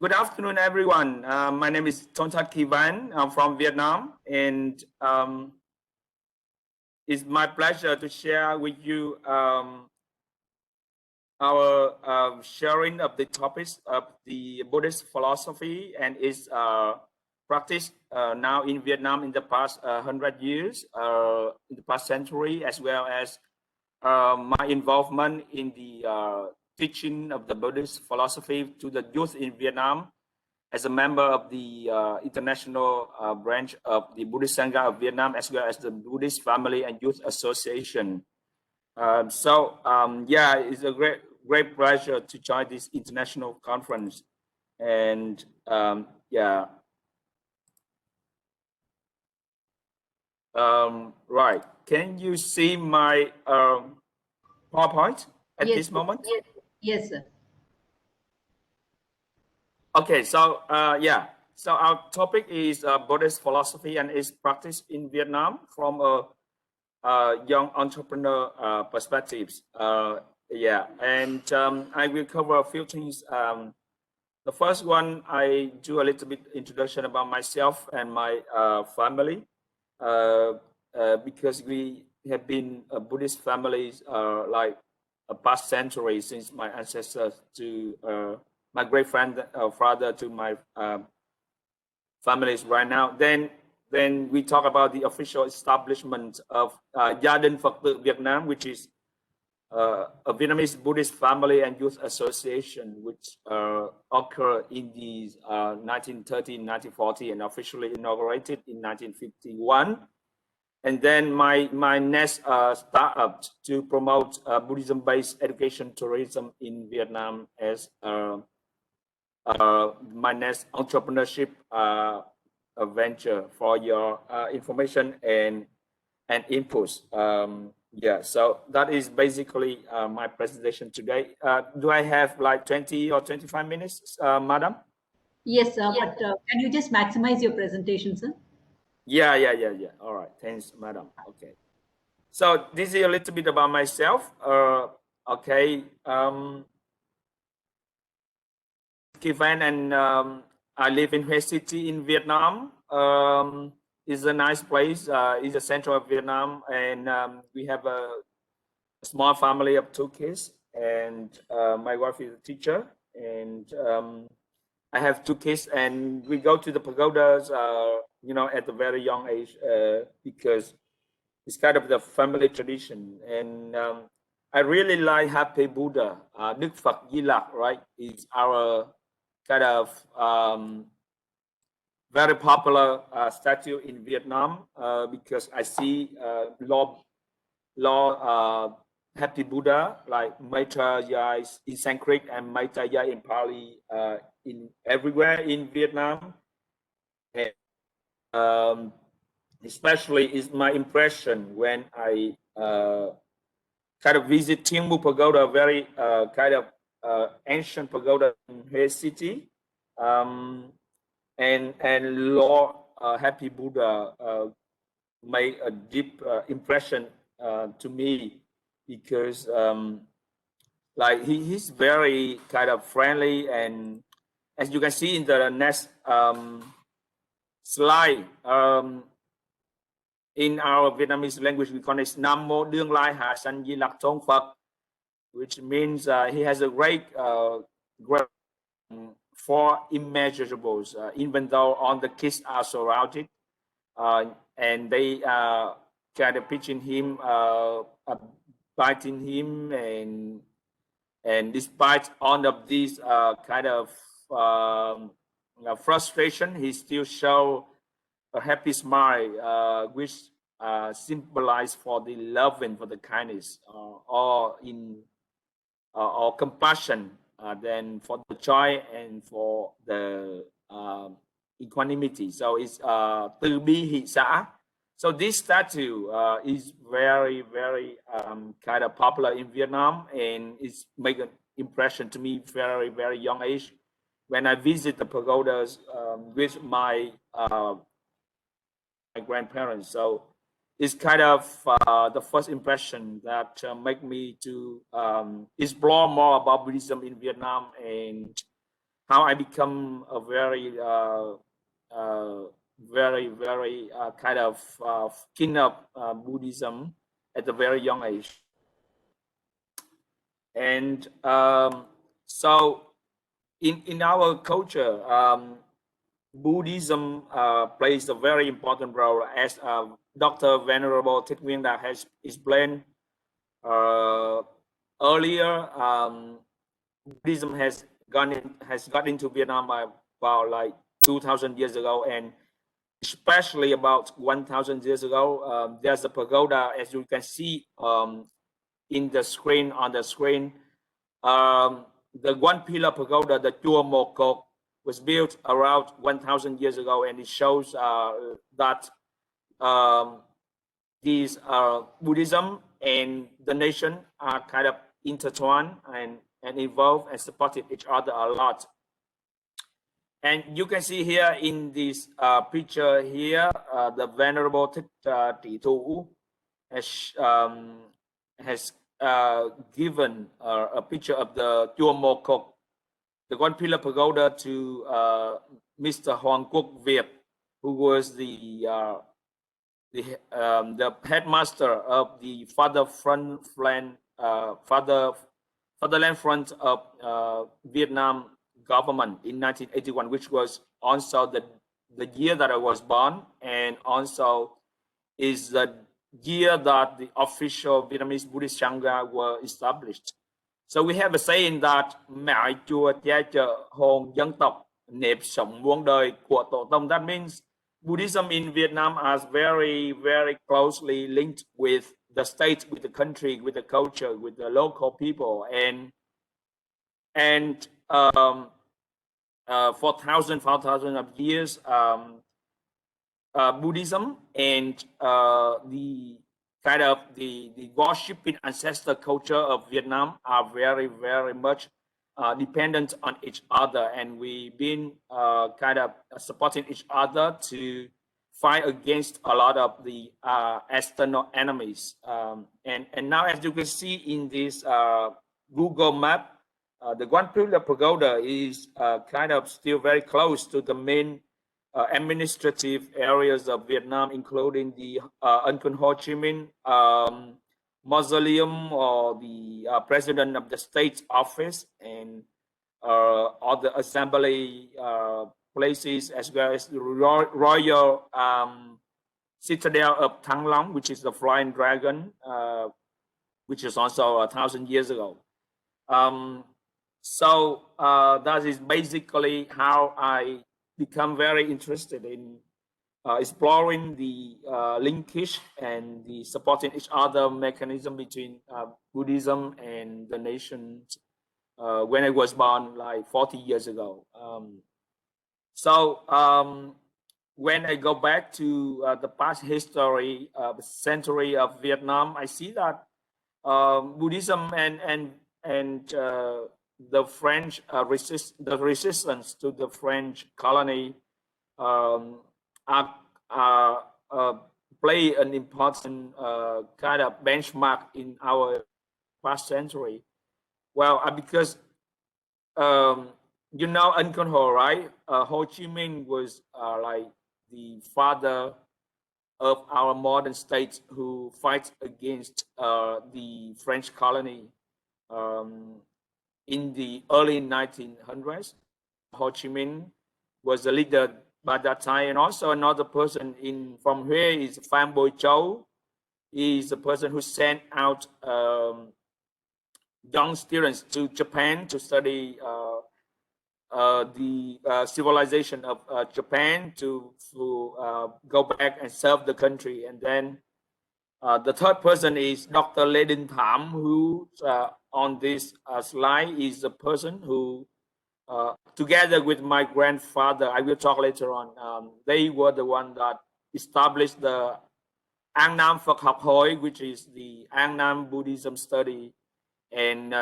Good afternoon, everyone. My name is Thontat Kivan. I'm from Vietnam, and it's my pleasure to share with you our sharing of the topics of the Buddhist philosophy and its practice now in Vietnam in the past 100 years, in the past century, as well as my involvement in the teaching of the Buddhist philosophy to the youth in Vietnam as a member of the international branch of the Buddhist Sangha of Vietnam, as well as the Buddhist Family and Youth Association. Yeah, it's a great pleasure to join this international conference. And yeah, right. Can you see my PowerPoint at Yes, this moment? yes, sir. Okay, so yeah, so our topic is Buddhist philosophy and its practice in Vietnam from a young entrepreneur perspectives. Yeah, and I will cover a few things. The first one, I do a little bit introduction about myself and my family, because we have been a Buddhist families like a past century since my ancestors to my great father to my families right now. Then we talk about the official establishment of Gia đình Phật tử Việt Nam, which is a Vietnamese Buddhist Family and Youth Association, which occurred in the 1930, 1940, and officially inaugurated in 1951. And then my next startup to promote Buddhism-based education tourism in Vietnam as my next entrepreneurship venture for your information and inputs. Yeah, so that is basically my presentation today. Do I have like 20 or 25 minutes, madam? Yes, sir. But can you just maximize your presentation, sir? Yeah. All right, thanks, madam. Okay, so this is a little bit about myself. Okay, Kivan, and I live in Hue City in Vietnam. It's a nice place. It's the center of Vietnam, and we have a small family of 2 kids, and my wife is a teacher, and I have 2 kids, and we go to the pagodas, at a very young age, because it's kind of the family tradition. And I really like Happy Buddha, Đức Phật Di Lặc, right? It's our kind of very popular statue in Vietnam, because I see Lord Happy Buddha, like Maitreya in Sanskrit and Maitreya in Pali, in everywhere in Vietnam. And especially is my impression when I kind of visit Thiên Mu Pagoda, very kind of ancient pagoda in Hue City, and Lord Happy Buddha made a deep impression to me, because like he's very kind of friendly, and as you can see in the next slide, in our Vietnamese language we call it Nam Mô Đương Lai Hạ Sanh Di Lặc Tôn Phật, which means he has a great for immeasurables, even though all the kids are surrounded, and they kind of pitching him, biting him, and despite all of these kind of frustration, he still show a happy smile, which symbolize for the love and for the kindness, or compassion, then for the joy and for the equanimity. So it's Từ Bi Hỷ Xã. So this statue is very kind of popular in Vietnam, and it's make an impression to me very young age when I visit the pagodas with my grandparents. So it's kind of the first impression that make me to explore more about Buddhism in Vietnam, and how I become a very kind of keen of Buddhism at a very young age. And so in our culture, Buddhism plays a very important role, as Dr. Venerable Thích Nguyên Đạt has explained earlier. Buddhism has got into Vietnam about like 2,000 years ago, and especially about 1,000 years ago. There's a pagoda, as you can see in the screen, on the screen. The one pillar pagoda, the Chua Mo Kok, was built around 1,000 years ago, and it shows that these Buddhism and the nation are kind of intertwined and involved and supported each other a lot. And you can see here in this picture here, the Venerable Thích Trị Thủ has given a picture of the Chua Mo Kok, the one pillar pagoda, to Mr. Hoàng Quốc Việt, who was the headmaster of the Fatherland Front of Vietnam government in 1981, which was also the year that I was born, and also is the year that the official Vietnamese Buddhist Sangha were established. So we have a saying that mẹ chùa cha chợ hồn dân tộc, nếp sống muôn đời của tổ tông. That means Buddhism in Vietnam is very, very closely linked with the state, with the country, with the culture, with the local people, and for thousands of years, Buddhism and the kind of the worshipping ancestor culture of Vietnam are very, very much dependent on each other, and we've been kind of supporting each other to fight against a lot of the external enemies. And now, as you can see in this Google map, the One Pillar Pagoda is kind of still very close to the main administrative areas of Vietnam, including the Uncle Ho Chi Minh mausoleum, or the president of the state office, and all the assembly places, as well as the royal citadel of Thăng Long, which is the flying dragon, which is also 1,000 years ago. So that is basically how I become very interested in exploring the linkage and the supporting each other mechanism between Buddhism and the nations when I was born like 40 years ago. When I go back to the past history, the century of Vietnam, I see that Buddhism and the French resistance to the French colony play an important kind of benchmark in our past century. Well, because you know Uncle Ho, right? Ho Chi Minh was like the father of our modern state, who fights against the French colony in the early 1900s. Ho Chi Minh was a leader by that time, and also another person from here is Phan Bội Châu. He is the person who sent out young students to Japan to study the civilization of Japan, to go back and serve the country. And then the third person is Dr. Lê Đình Thám, who on this slide is the person who, together with my grandfather, I will talk later on, they were the one that established the An Nam Phật Học Hội, which is the An Nam Buddhism study. And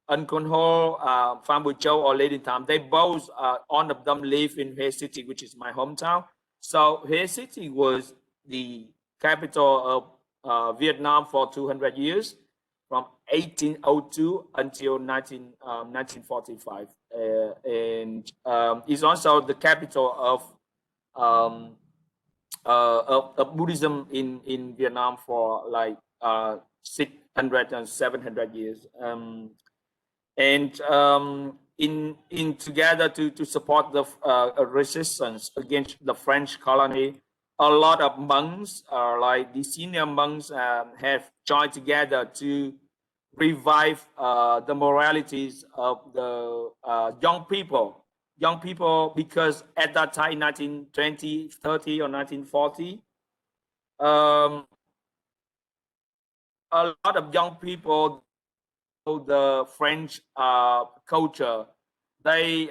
Uncle Ho, Phan Bội Châu, or Lê Đình Thám, they both, all of them live in Huế City, which is my hometown. So Huế City was the capital of Vietnam for 200 years, from 1802 until 1945. and is also the capital of Buddhism in Vietnam for like 600 and 700 years. And in together to support the resistance against the French colony, a lot of monks, like the senior monks, have joined together to revive the moralities of the young people, because at that time, 1920, 30, or 1940, a lot of young people, the French culture, they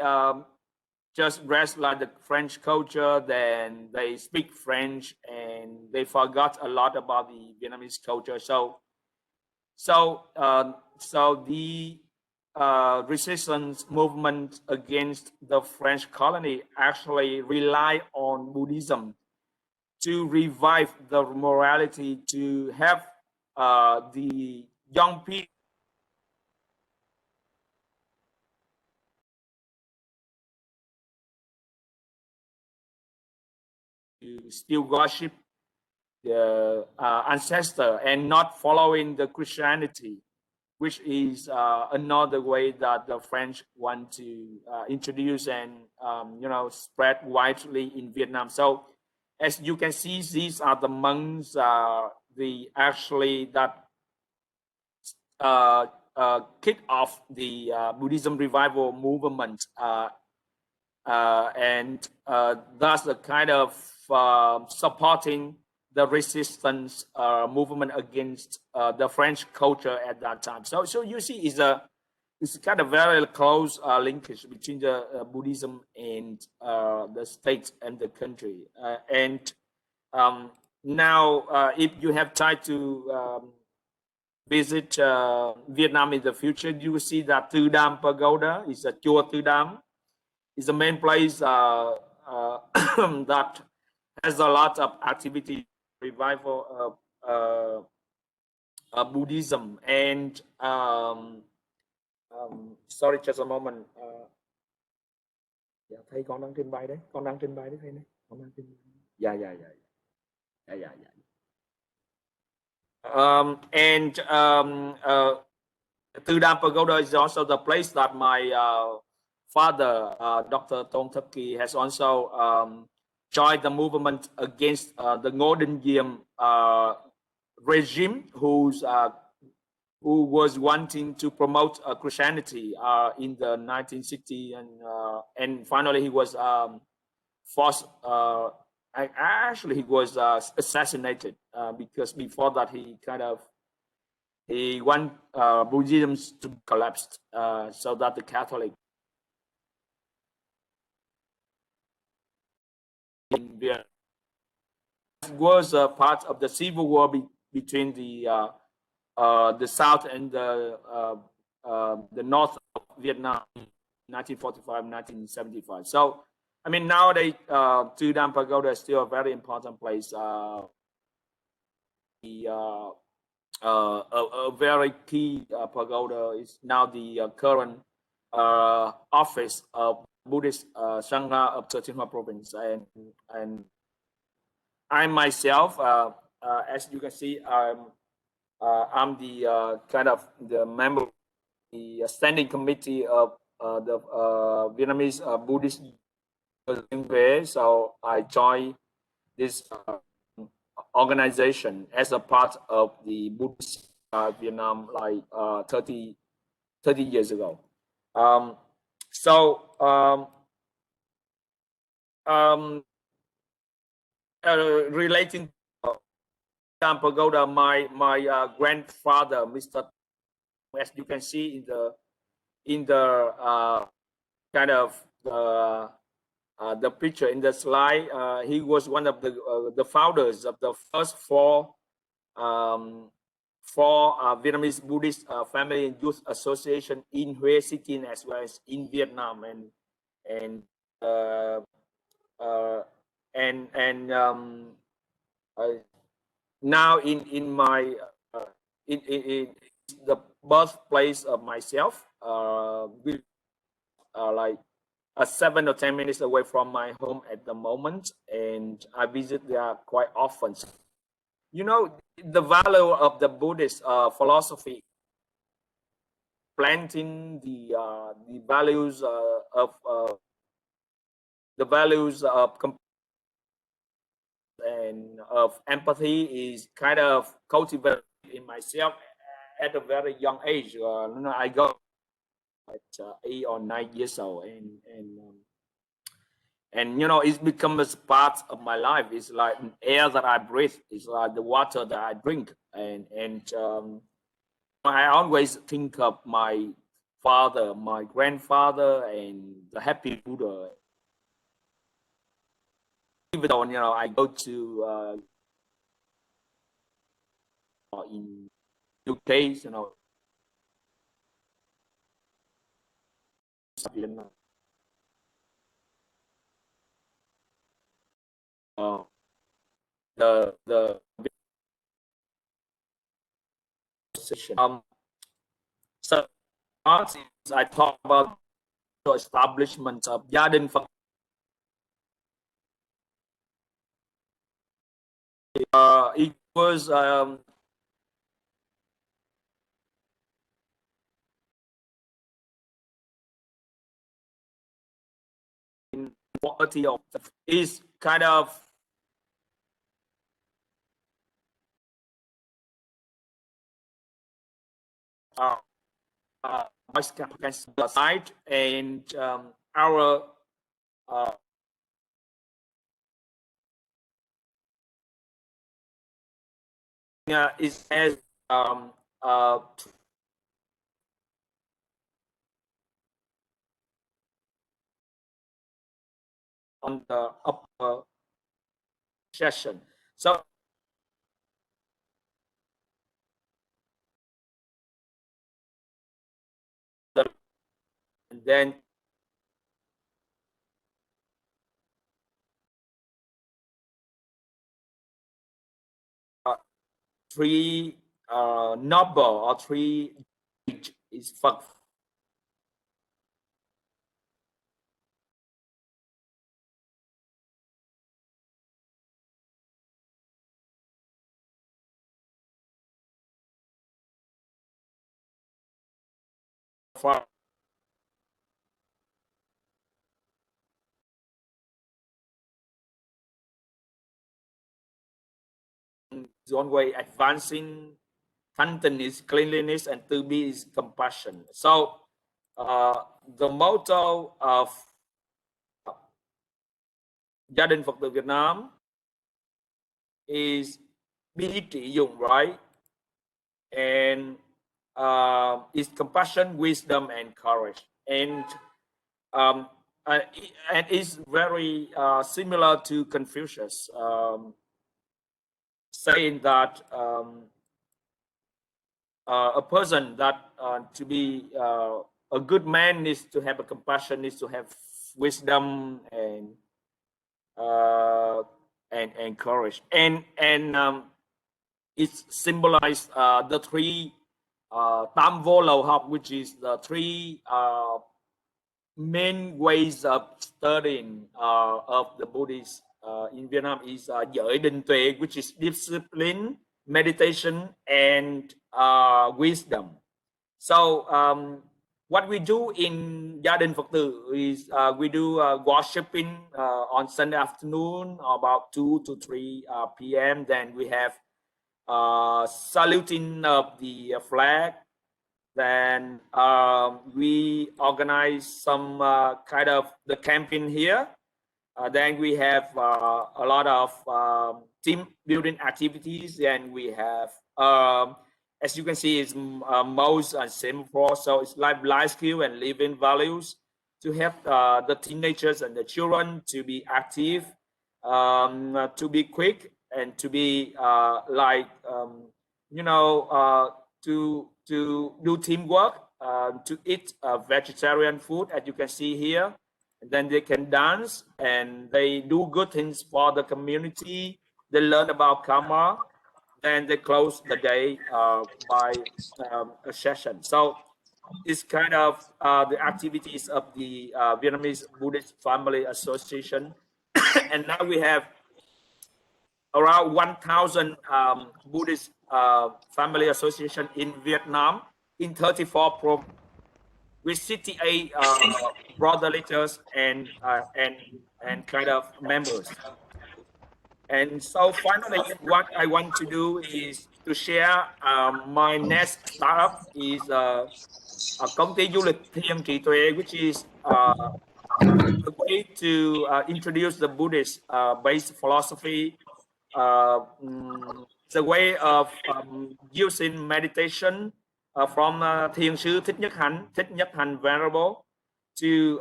just dress like the French culture, then they speak French, and they forgot a lot about the Vietnamese culture. So the resistance movement against the French colony actually rely on Buddhism to revive the morality, to have the young people to still worship the ancestor and not following the Christianity, which is another way that the French want to introduce and spread widely in Vietnam. So, as you can see, these are the monks, the actually that kicked off the Buddhism revival movement, and that's the kind of supporting the resistance movement against the French culture at that time. So you see, it's kind of very close linkage between the Buddhism and the state and the country. And now, if you have time to visit Vietnam in the future, you will see that Tu Dam Pagoda is a Chùa Tu Dam. It's the main place that has a lot of activity, revival of Buddhism. And sorry, just a moment. Dạ, thầy con đang trình bày đấy, con đang trình bày đấy thầy này, con đang trình bày. Dạ. And Tu Dam Pagoda is also the place that my father, Dr. Tôn Thất Kỳ, has also joined the movement against the Golden Diem regime, who was wanting to promote Christianity in the 1960s, and finally he was forced. Actually, he was assassinated because before that he want Buddhism to collapse, so that the Catholic in Vietnam was part of the civil war between the South and the North of Vietnam in 1945, 1975. So, I mean, nowadays, Tu Dam Pagoda is still a very important place. A very key pagoda is now the current office of Buddhist Sangha of Thừa Thiên Huế province, and I myself, as you can see, I'm the kind of the member of the standing committee of the Vietnamese Buddhist. So I joined this organization as a part of the Buddhist Vietnam, like 30 years ago. Relating to Pagoda, my grandfather, Mr. As you can see in the kind of the picture in the slide, he was one of the founders of the first four Vietnamese Buddhist family and youth association in Hue City as well as in Vietnam, now in my in the birthplace of myself, like 7 or 10 minutes away from my home at the moment, and I visit there quite often. You know, the value of the Buddhist philosophy, planting the values of the values of and of empathy is kind of cultivated in myself at a very young age. I go at 8 or 9 years old, and you know, it's become a part of my life. It's like air that I breathe. It's like the water that I drink, and I always think of my father, my grandfather, and the happy Buddha. Even though, you know, I go to in UK, you know, uh, the session. So I talk about the establishment of gia đình Phật. It was in quality of is kind of side, and our is as on the upper session. So and then three noble or three is Phật. One way advancing, Tantan is cleanliness, and Từ is compassion. So the motto of gia đình Phật tử Việt Nam is bi trị dụng, right? And is compassion, wisdom, and courage. And it's very similar to Confucius, saying that a person that to be a good man needs to have a compassion, needs to have wisdom, and courage, and it's symbolized the three tam vô lầu học, which is the three main ways of studying of the Buddhists in Vietnam is giới định tuệ, which is discipline, meditation, and wisdom. So what we do in gia đình Phật tử is we do worshiping on Sunday afternoon about 2 to 3 p.m. Then we have saluting of the flag. Then we organize some kind of the camping here. Then we have a lot of team building activities, and we have as you can see, it's most and simple. So it's like life skill and living values to help the teenagers and the children to be active, to be quick, and to be you know, to do teamwork, to eat vegetarian food, as you can see here. And then they can dance, and they do good things for the community. They learn about karma. Then they close the day by a session. So is kind of the activities of the Vietnamese Buddhist Family Association. And now we have around 1,000 Buddhist family association in Vietnam in 34 provinces with 68 brother leaders and kind of members. And so finally, what I want to do is to share my next startup is công ty du lịch Thiên Trí Tuệ, which is a way to introduce the Buddhist based philosophy. It's a way of using meditation from Thiền sư Thích Nhất Hạnh Venerable to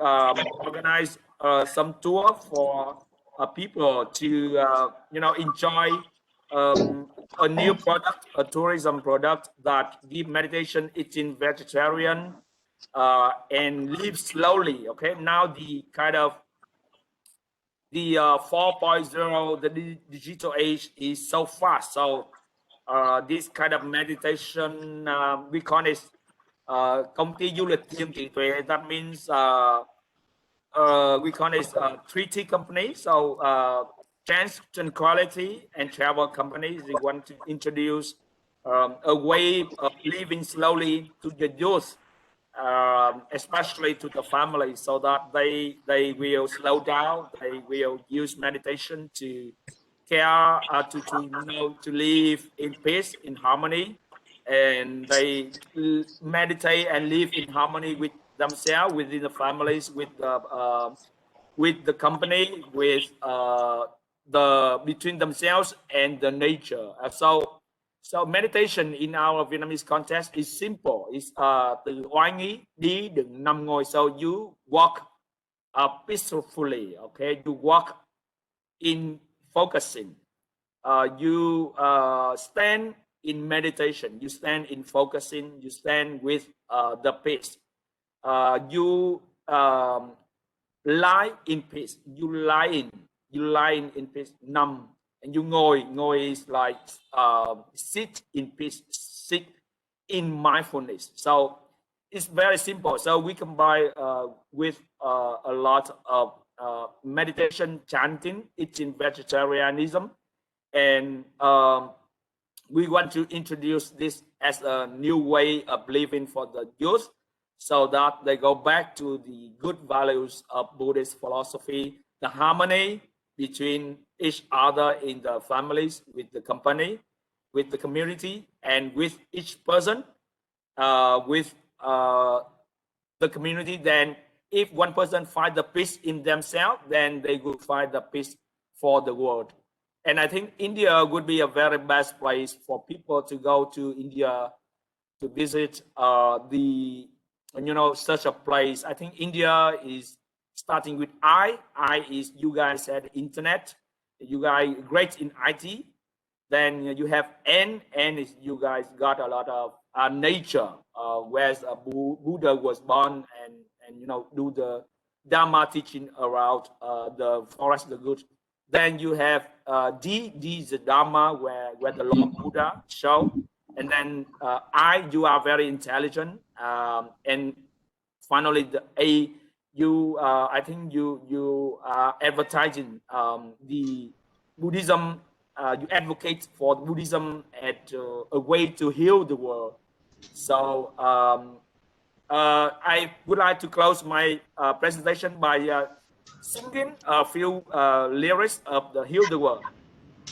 organize some tour for people to enjoy a new product, a tourism product that give meditation, eating vegetarian, and live slowly. Okay, now the kind of the 4.0, the digital age is so fast. So this kind of meditation, we call it công ty du lịch Thiên Trí Tuệ. That means we call it 3T company. So transportation quality and travel companies, they want to introduce a way of living slowly to the youth, especially to the family, so that they will slow down, they will use meditation to care, to live in peace, in harmony, and they meditate and live in harmony with themselves, within the families, with the company, with between themselves and the nature. So meditation in our Vietnamese context is simple. It's từ oai nghĩ đi đừng nằm ngồi. So you walk peacefully. Okay, you walk in focusing. You stand in meditation. You stand in focusing. You stand with the peace. You lie in peace. You lie in peace. Nằm. And you ngồi is like sit in peace, sit in mindfulness. So it's very simple. So we combine with a lot of meditation, chanting, eating vegetarianism, and we want to introduce this as a new way of living for the youth, so that they go back to the good values of Buddhist philosophy, the harmony between each other in the families, with the company, with the community, and with each person, with the community. Then if one person find the peace in themselves, then they will find the peace for the world. And I think India would be a very best place for people to go to India to visit such a place. I think India is starting with I is, you guys said, internet. You guys great in IT. Then you have N is, you guys got a lot of nature, where Buddha was born and do the Dharma teaching around the forest, the good. Then you have D is the Dharma, where the Lord Buddha show. And then I, you are very intelligent. And finally the A, I think you are advertising the Buddhism. You advocate for Buddhism as a way to heal the world. So I would like to close my presentation by singing a few lyrics of the Heal the World.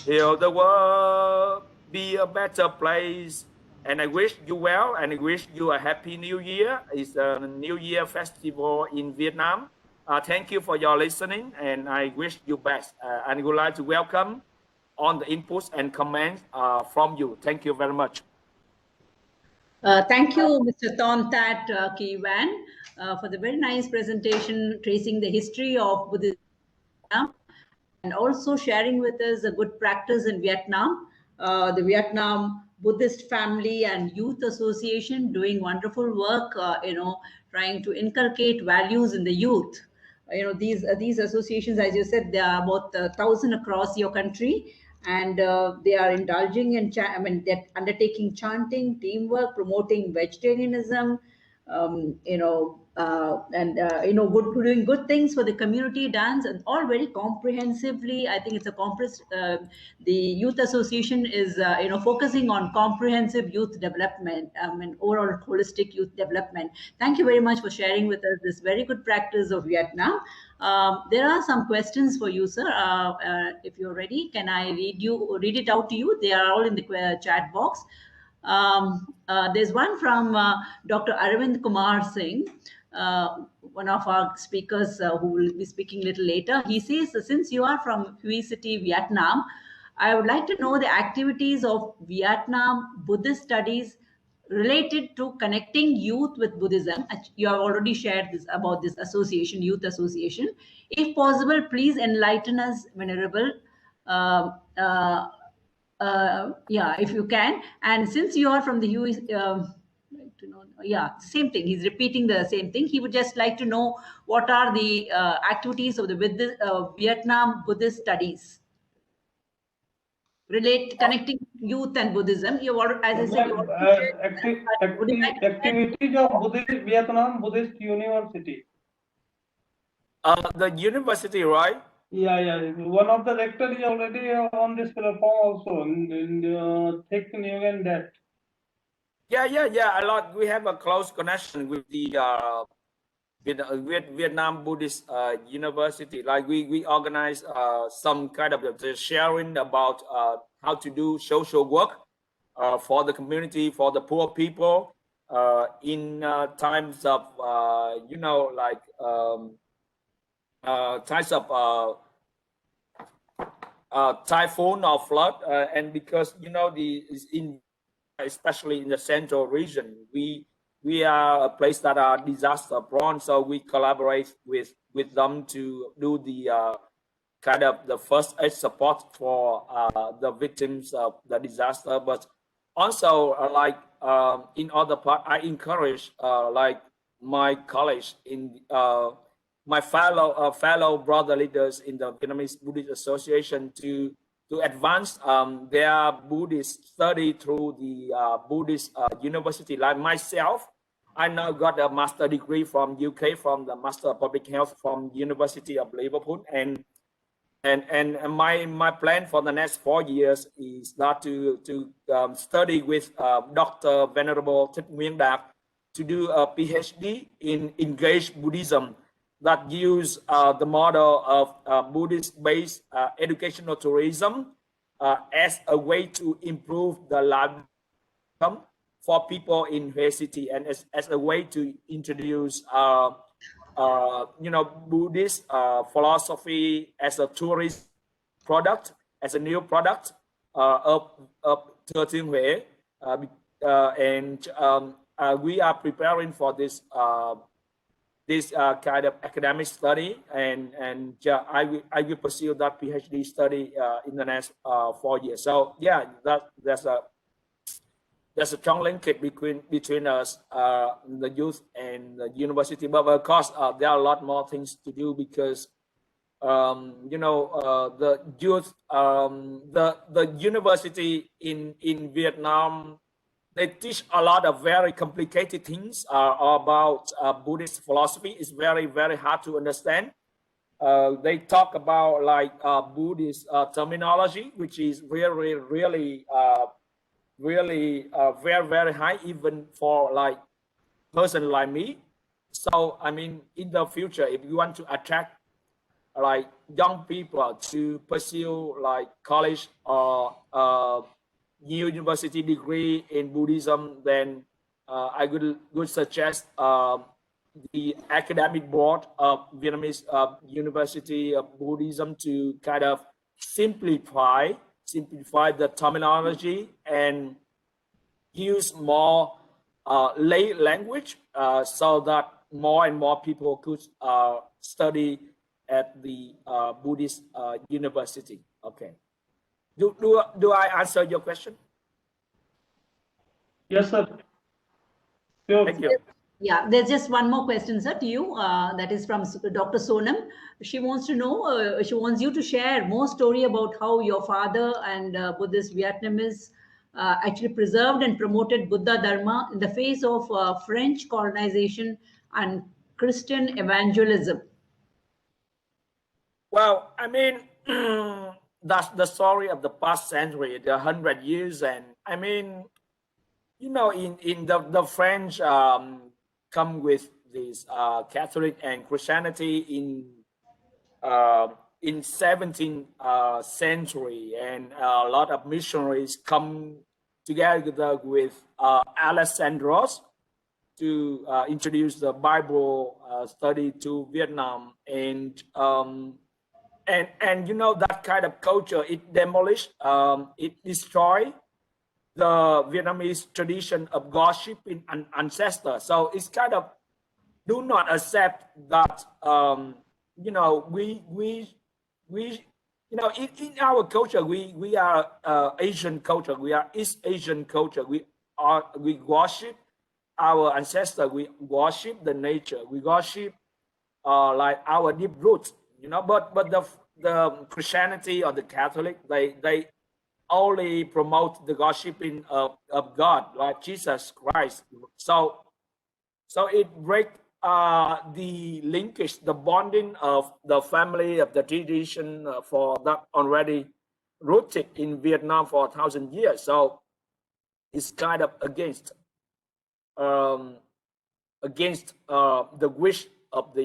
Heal the world, be a better place. And I wish you well, and I wish you a happy New Year. It's a New Year festival in Vietnam. Thank you for your listening, and I wish you best. And I would like to welcome on the inputs and comments from you. Thank you very much. Thank you, Mr. Thontat Kyan, for the very nice presentation tracing the history of Buddhism and also sharing with us a good practice in Vietnam. The Vietnam Buddhist Family and Youth Association doing wonderful work, trying to inculcate values in the youth. These associations, as you said, there are about 1,000 across your country, and they are indulging in, they're undertaking chanting, teamwork, promoting vegetarianism, doing good things for the community, dance, and all very comprehensively. I think it's a the youth association is focusing on comprehensive youth development and overall holistic youth development. Thank you very much for sharing with us this very good practice of Vietnam. There are some questions for you, sir. If you're ready, can I read it out to you? They are all in the chat box. There's one from Dr. Arvind Kumar Singh, one of our speakers who will be speaking a little later. He says, since you are from Hue City, Vietnam, I would like to know the activities of Vietnam Buddhist studies related to connecting youth with Buddhism. You have already shared this about this association, youth association. If possible, please enlighten us, Venerable. Yeah, if you can. And since you are from the US, same thing. He's repeating the same thing. He would just like to know what are the activities of the Vietnam Buddhist studies connecting youth and Buddhism. You already, as I said, you already shared that, would you like to activities of Buddhist Vietnam Buddhist University. The university, right? Yeah. One of the rector is already on this platform also. Thick New and that. Yeah. A lot. We have a close connection with the with Vietnam Buddhist University. Like we organize some kind of the sharing about how to do social work for the community, for the poor people in times of times of typhoon or flood, and because especially in the central region, we are a place that are disaster prone, so we collaborate with them to do the kind of the first aid support for the victims of the disaster. But also in other part, I encourage like my colleagues in my fellow brother leaders in the Vietnamese Buddhist Association to advance their Buddhist study through the Buddhist university. Like myself, I now got a master degree from UK, from the Master of Public Health from University of Liverpool, and my plan for the next 4 years is that to study with Dr. Venerable Thích Nguyên Đạt to do a PhD in engaged Buddhism that use the model of Buddhist-based educational tourism as a way to improve the life for people in Hue City, and as a way to introduce Buddhist philosophy as a tourist product, as a new product of Thừa Thiên Huế, and we are preparing for this kind of academic study, and I will pursue that PhD study in the next 4 years. So yeah, there's a strong linkage between us, the youth and the university. But of course, there are a lot more things to do because the youth, the university in Vietnam, they teach a lot of very complicated things about Buddhist philosophy. It's very, very hard to understand. They talk about like Buddhist terminology, which is really very, very high, even for like person like me. So I mean, in the future, if you want to attract like young people to pursue like college or university degree in Buddhism, then I would suggest the academic board of Vietnamese University of Buddhism to kind of simplify the terminology and use more lay language so that more and more people could study at the Buddhist university. Okay. Do I answer your question? Yes, sir. Sure. Thank you. Yeah, there's just one more question, sir, to you. That is from Dr. Sonam. She wants to know, she wants you to share more story about how your father and Buddhist Vietnamese actually preserved and promoted Buddha Dharma in the face of French colonization and Christian evangelism? Well, I mean, that's the story of the past century, the 100 years, and I mean, you know, in the French come with this Catholic and Christianity in 17th century, and a lot of missionaries come together with Alexandros to introduce the Bible study to Vietnam, and you know, that kind of culture, it demolished, it destroyed the Vietnamese tradition of worshiping an ancestor. So it's kind of do not accept that. You know, we you know, in our culture, we are Asian culture. We are East Asian culture. We worship our ancestor. We worship the nature. We worship like our deep roots. You know, but the Christianity or the Catholic, they only promote the worshiping of God, like Jesus Christ. So it break the linkage, the bonding of the family, of the tradition for that already rooted in Vietnam for 1,000 years. So it's kind of against um, the wish of the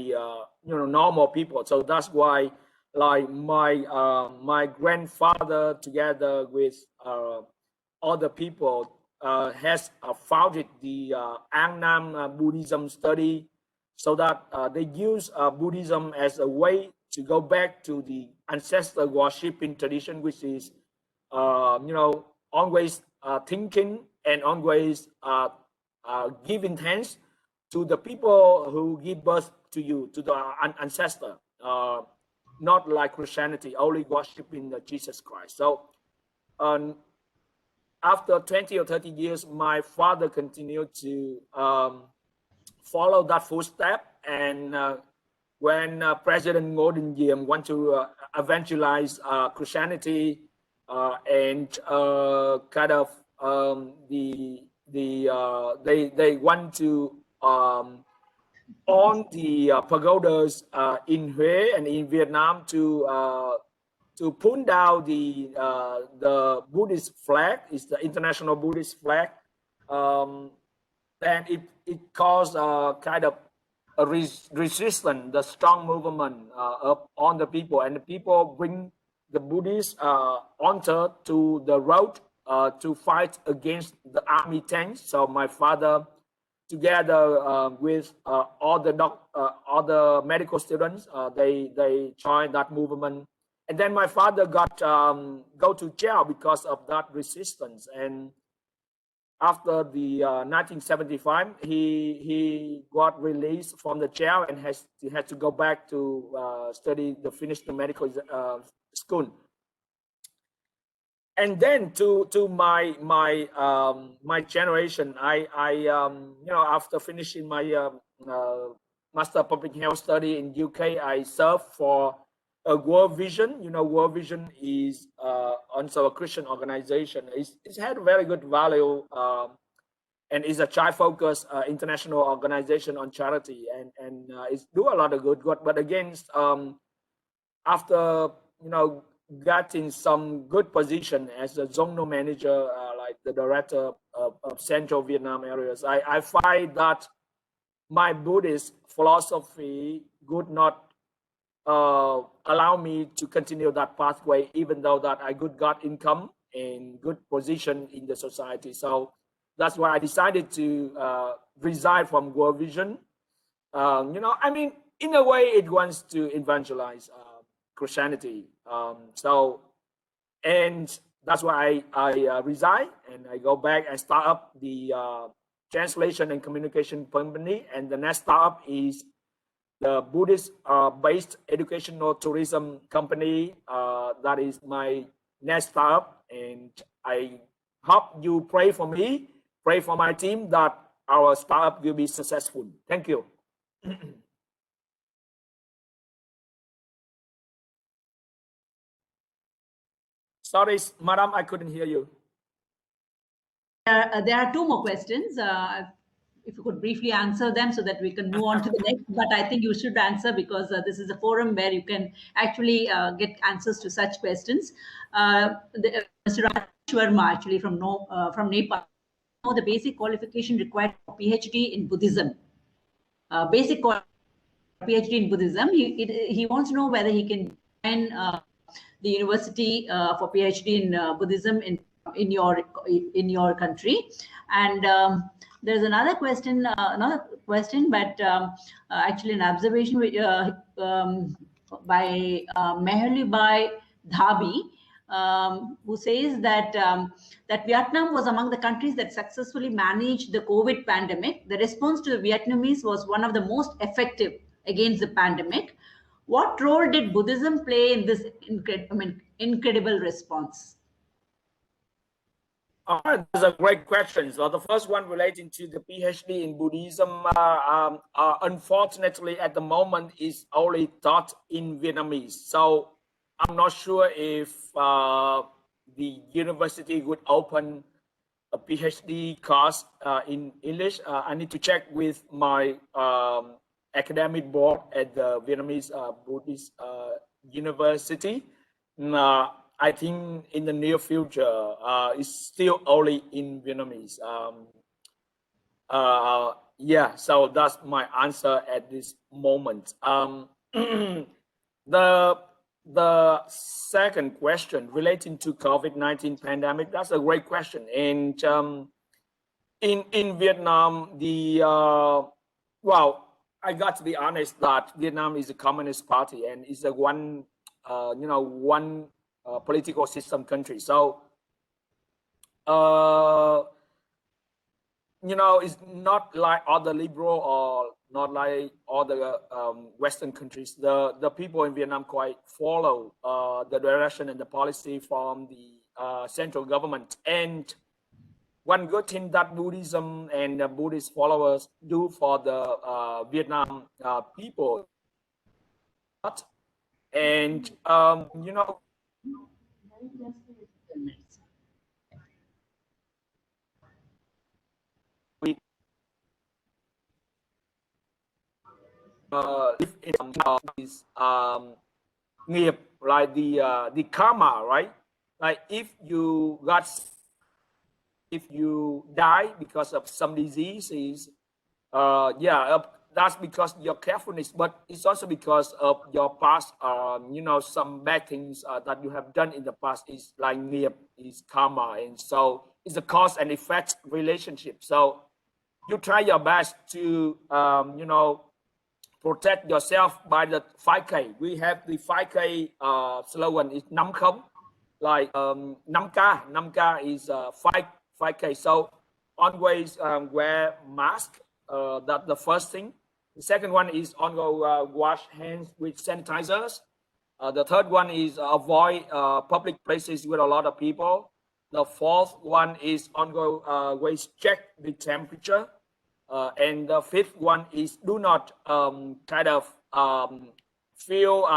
you know, normal people. So that's why, like my grandfather together with other people has founded the An Nam Buddhism study, so that they use Buddhism as a way to go back to the ancestor worshiping tradition, which is you know, always thinking and always giving thanks to the people who give birth to you, to the ancestor, not like Christianity, only worshiping Jesus Christ. So after 20 or 30 years, my father continued to follow that footstep. And when President Ngô Đình Diệm want to evangelize Christianity and kind of they want to on the pagodas in Huế and in Vietnam to pull down the Buddhist flag, is the international Buddhist flag. Then it caused kind of a resistance, the strong movement on the people, and the people bring the Buddhist altar to the road to fight against the army tanks. So my father, together with all the medical students, they joined that movement. And then my father got go to jail because of that resistance. And after the 1975, he got released from the jail and he had to go back to study the finish the medical school. And then to my generation, I you know, after finishing my Master of Public Health study in UK, I served for World Vision. You know, World Vision is also a Christian organization. It's had very good value and is a child-focused international organization on charity, and it's do a lot of good. But against after, you know, getting some good position as a zonal manager, like the director of Central Vietnam areas, I find that my Buddhist philosophy could not allow me to continue that pathway, even though that I got income and good position in the society. So that's why I decided to resign from World Vision. You know, I mean, in a way, it wants to evangelize Christianity. So, and that's why I resign and I go back and start up the translation and communication company. And the next startup is the Buddhist based educational tourism company. That is my next startup, and I hope you pray for me, pray for my team that our startup will be successful. Thank you. Sorry, madam, I couldn't hear you. There are two more questions. If you could briefly answer them so that we can move on to the next. But I think you should answer because this is a forum where you can actually get answers to such questions. Mr. Rajiv Sharma, actually from Nepal, know the basic qualification required for PhD in Buddhism. Basic PhD in Buddhism. He wants to know whether he can join the university for PhD in Buddhism in your country. And there's another question, but actually an observation by Meherli Bai Dhabi, who says that that Vietnam was among the countries that successfully managed the COVID pandemic. The response to the Vietnamese was one of the most effective against the pandemic. What role did Buddhism play in this incredible response? That's a great question. So the first one relating to the PhD in Buddhism, unfortunately, at the moment, is only taught in Vietnamese. So I'm not sure if the university would open a PhD course in English. I need to check with my academic board at the Vietnamese Buddhist University. I think in the near future, it's still only in Vietnamese. Yeah, so that's my answer at this moment. The second question relating to COVID-19 pandemic, that's a great question. And in Vietnam, well, I got to be honest that Vietnam is a communist party and is a one political system country. So it's not like other liberal or not like other Western countries. The people in Vietnam quite follow the direction and the policy from the central government. And one good thing that Buddhism and the Buddhist followers do for the Vietnam people, and live in is nghiệp, like the karma, right? Like if you die because of some diseases, that's because your carefulness, but it's also because of your past, some bad things that you have done in the past is like nghiệp, is karma. And so it's a cause and effect relationship. So you try your best to, protect yourself by the 5K. We have the 5K slogan is 5-0, like 5K is 5K. So always wear mask. That's the first thing. The second one is wash hands with sanitizers. The third one is avoid public places with a lot of people. The fourth one is always check the temperature. And the fifth one is do not feel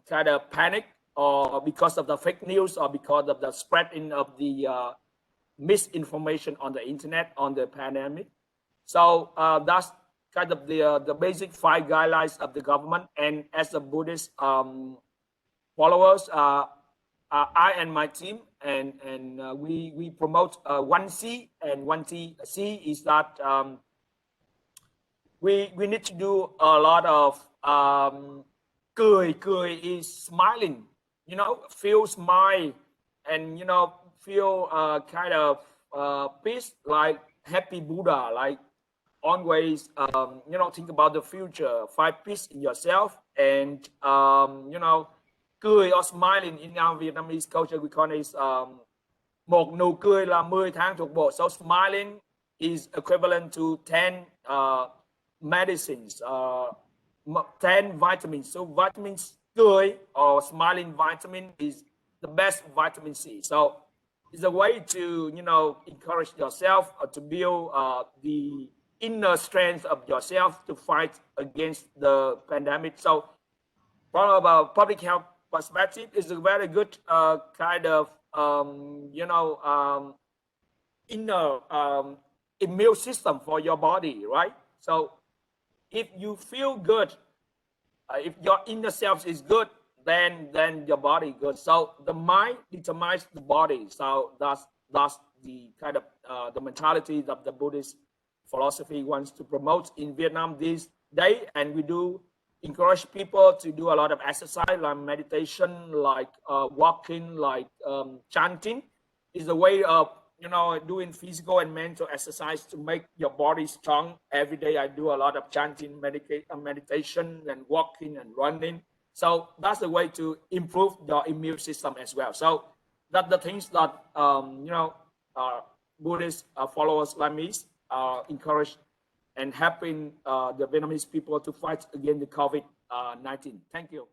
kind of panic or because of the fake news or because of the spreading of the misinformation on the internet on the pandemic. So that's kind of the basic 5 guidelines of the government. And as a Buddhist followers, I and my team and we promote 1C, and 1C is that we need to do a lot of cười is smiling, feel smile, and feel kind of peace, like happy Buddha, like always think about the future, find peace in yourself, and cười or smiling in our Vietnamese culture we call it một nụ cười là 10 tháng thuộc bộ. So smiling is equivalent to 10 medicines, 10 vitamins. So vitamins cười or smiling vitamin is the best vitamin C. So it's a way to encourage yourself to build the inner strength of yourself to fight against the pandemic. So from a public health perspective, is a very good kind of inner immune system for your body, right? So if you feel good, if your inner self is good, then your body good. So the mind determines the body. So that's the kind of the mentality that the Buddhist philosophy wants to promote in Vietnam this day. And we do encourage people to do a lot of exercise, like meditation, like walking, like chanting. Is a way of, you know, doing physical and mental exercise to make your body strong. Every day I do a lot of chanting, meditation and walking and running. So that's the way to improve your immune system as well. So that's the things that, you know, Buddhist followers like me encourage and helping the Vietnamese people to fight against the COVID-19. Thank you.